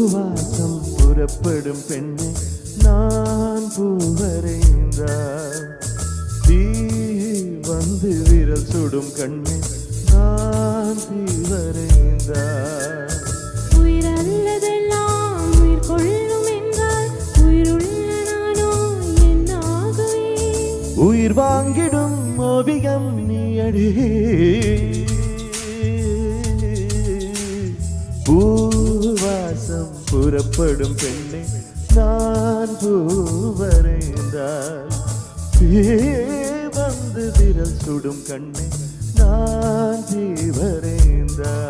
பூவாசம் புறப்படும் பெண்ணை நான் பூவரைந்தார் தீ வந்து விரல் சுடும் கண்ணை நான் தீவரைந்தார் உயிர் அல்லதெல்லாம் உயிர் கொள்ளும் என்றால் உயிருள்ள நானோ என்னாகுவேன் உயிர் வாங்கிடும் ஓவியம் நீ அடி பூவாசம் புறப்படும் பெண்ணை நான் பூவரைந்தால் வந்து விரல் சுடும் கண்ணை நான் தீவரைந்தால்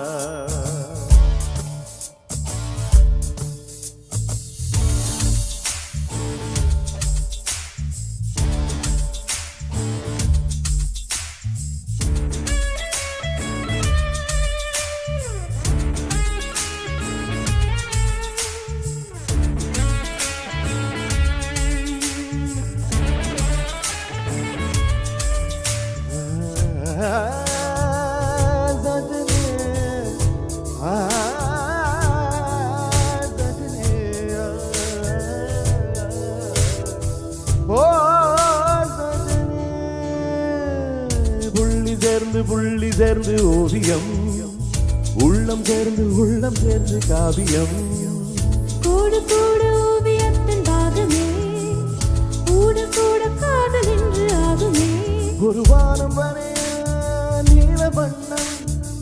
புள்ளி சேர்ந்து ஓவியம் உள்ளம் சேர்ந்து காவியம் கூடு கூடு ஓவியத்தின் பாகமே கூட கூட காதல் என்று ஆகுமே ஒரு வானம் வரைய நீல வண்ணம்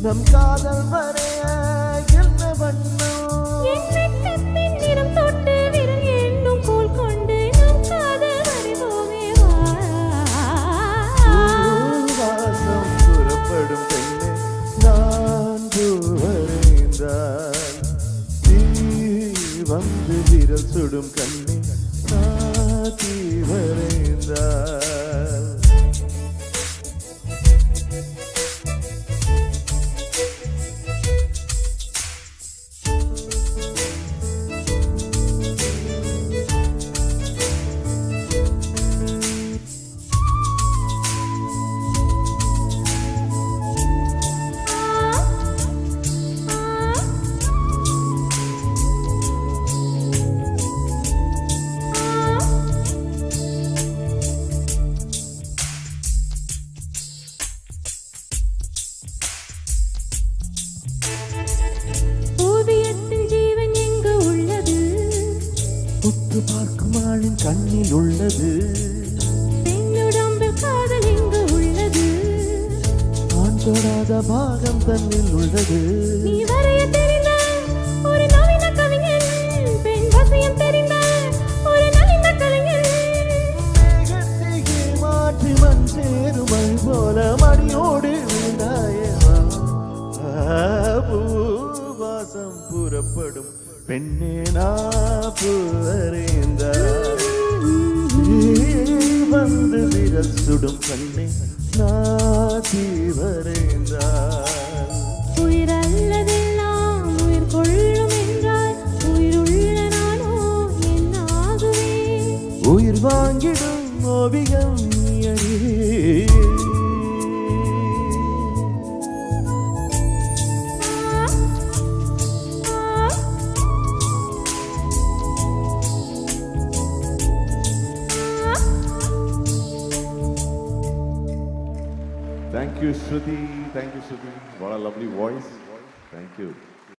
நம் காதல் வரைய என்ன வண்ணம் நிறம் தொட்டு விரல் எண்ணும் கோல் கொண்டு நம் காதல் வரைவோமே வாசம் புறப்படும் பெண்ணை நான் வரைந்தால் தீ வந்து விரல் சுடும் கண்ணை நாத்தி வரைந்தால் உற்று பார்க்கும் ஆளின் கண்ணில் உள்ளது பெண்ணுடம்பில் காதல் எங்கு உள்ளது ஆண் தொடாத பாகம் தன்னில் உள்ளது நீ வரைய தெரிந்த ஒரு நவீன கவிஞன் பெண் வசியம் தெரிந்த ஒரு நவீன கலைஞன் மேகத்தையே மாற்றி மண் சேருமல் போல மணியோடு விழுந்தாயவா பூவாசம் புறப்படும் பெண்ணே நாப்புவரைந்தார் வந்து விரல் சுடும் கண்ணை நாத்தி வரைந்தார் உயிர் அல்லதெல்லாம் உயிர் கொள்ளும் என்றால் உயிருள்ள நானோ என்னாகுவேன் உயிர் வாங்கிடும் ஓவியம் நீ அடி Thank you, Shruti. Thank you, Shruti. What a lovely voice. Thank you.